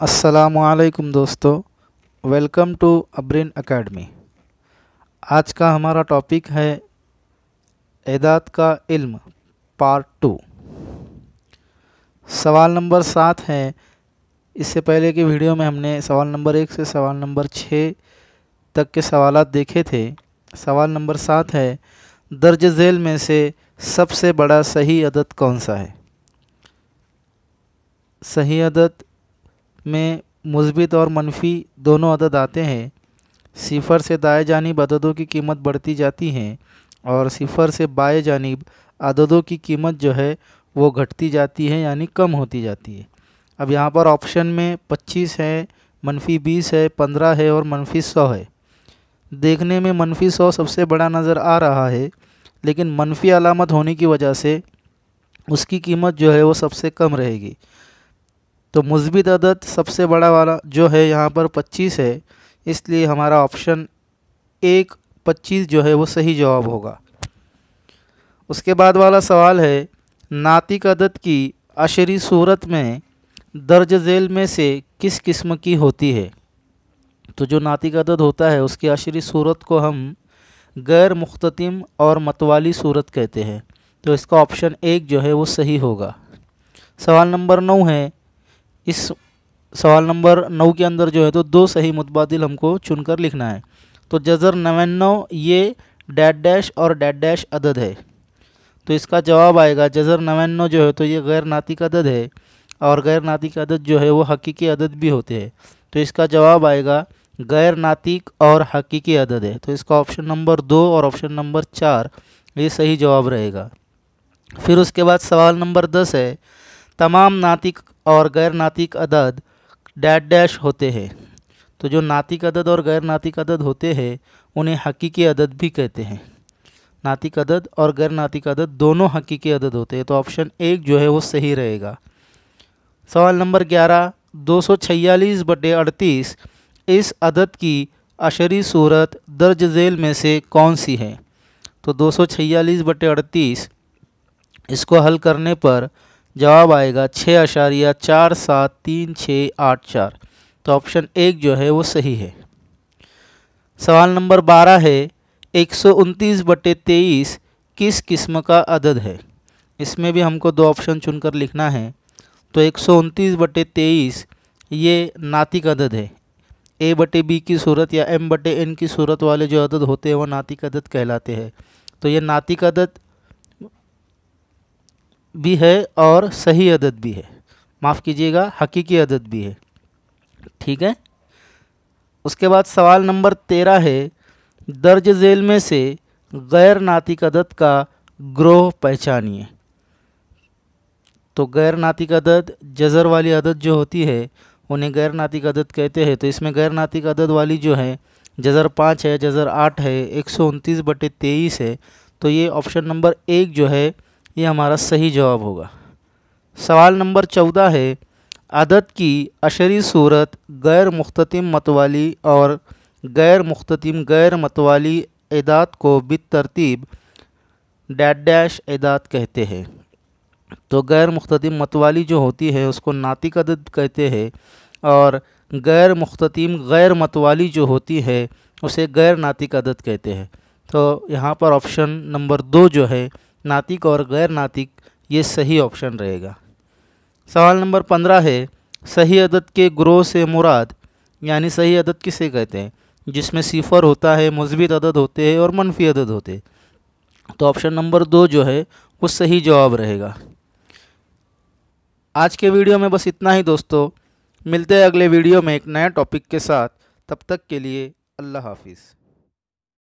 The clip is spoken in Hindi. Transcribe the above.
अस्सलामुअलैकुम दोस्तों, वेलकम टू अब्रिन एकेडमी। आज का हमारा टॉपिक है एदाद का इल्म पार्ट 2। सवाल नंबर 7 है। इससे पहले की वीडियो में हमने सवाल नंबर 1 से सवाल नंबर 6 तक के सवालात देखे थे। सवाल नंबर 7 है, दर्ज झेल में से सबसे बड़ा सही अदद कौन सा है। सही अदद में मुस्बित और मनफी दोनों अदद आते हैं। सिफ़र से दाएं जानिब अददों की कीमत बढ़ती जाती है और सिफ़र से बाएं जानिब अददों की कीमत जो है वो घटती जाती है, यानी कम होती जाती है। अब यहाँ पर ऑप्शन में 25 है, मनफी 20 है, 15 है और मनफी 100 है। देखने में मनफी 100 सबसे बड़ा नज़र आ रहा है, लेकिन मनफी अलामत होने की वजह से उसकी कीमत जो है वो सबसे कम रहेगी। तो मुस्बित अदद सबसे बड़ा वाला जो है यहाँ पर 25 है, इसलिए हमारा ऑप्शन 1 25 जो है वो सही जवाब होगा। उसके बाद वाला सवाल है, नातिक अदद की अशरी सूरत में दर्ज झेल में से किस किस्म की होती है। तो जो नातिक अदद होता है उसकी अशरी सूरत को हम गैर मुख्ततिम और मतवाली सूरत कहते हैं। तो इसका ऑप्शन 1 जो है वो सही होगा। सवाल नंबर 9 है। इस सवाल नंबर 9 के अंदर जो है तो 2 सही मुतबादिल हमको चुनकर लिखना है। तो जज़र 99 ये डैश डैश और डैश डैश अदद है, तो इसका जवाब आएगा जज़र 99 जो है तो ये गैर नातिक अदद है, और गैर नातिक अदद जो है वो हकीकी अदद भी होते हैं। तो इसका जवाब आएगा गैर नातिक और हकीकी अदद है। तो इसका ऑप्शन नंबर 2 और ऑप्शन नंबर 4 ये सही जवाब रहेगा। फिर उसके बाद सवाल नंबर 10 है, तमाम नातिक और गैर नातिक अदद डैश डैश होते हैं। तो जो नातिक अदद और गैर नातिक अदद होते हैं उन्हें हकीकी अदद भी कहते हैं। नातिक अदद और गैर नातिक अदद दोनों हकीकी अदद होते हैं। तो ऑप्शन 1 जो है वो सही रहेगा। सवाल नंबर 11, 246/38 इस अदद की अशरी सूरत दर्ज झेल में से कौन सी है। तो 246/38 इसको हल करने पर जवाब आएगा 6.4738684। तो ऑप्शन 1 जो है वो सही है। सवाल नंबर 12 है, 129/23 किस किस्म का अदद है। इसमें भी हमको 2 ऑप्शन चुनकर लिखना है। तो 129/23 ये नातिक अदद है। a/b की सूरत या m/n की सूरत वाले जो अदद होते हैं वो नातिक अदद कहलाते हैं। तो ये नातिक अदद भी है और सही अदद भी है, माफ़ कीजिएगा हकीकी अदद भी है। ठीक है। उसके बाद सवाल नंबर 13 है, दर्ज झेल में से गैर नातिक अदद का ग्रोह पहचानिए। तो गैर नातिक अदद जज़र वाली अदद जो होती है उन्हें गैर नातिक अदद कहते हैं। तो इसमें गैर नातिक अदद वाली जो है जज़र 5 है, जज़र 8 है, 129/23 है। तो ये ऑप्शन नंबर 1 जो है ये हमारा सही जवाब होगा। सवाल नंबर 14 है, अदद की अशरी सूरत गैर मुख्ततिम मतवाली और गैर मुख्ततिम गैर मतवाली एदाद को बितरतीब डैश डैश एदाद कहते हैं। तो गैर मुख्ततिम मतवाली जो होती है उसको नातिक अदद कहते हैं, और गैर मुख्ततिम गैर मतवाली जो होती है उसे गैर नातिक अदद कहते हैं। तो यहाँ पर ऑप्शन नंबर 2 जो है नातिक और गैर नातिक ये सही ऑप्शन रहेगा। सवाल नंबर 15 है, सही अदद के ग्रोह से मुराद, यानी सही अदद किसे कहते हैं, जिसमें सिफ़र होता है, मुस्बित अदद होते हैं और मनफी अदद होते हैं। तो ऑप्शन नंबर 2 जो है वो सही जवाब रहेगा। आज के वीडियो में बस इतना ही दोस्तों। मिलते हैं अगले वीडियो में एक नया टॉपिक के साथ। तब तक के लिए अल्लाह हाफिज़।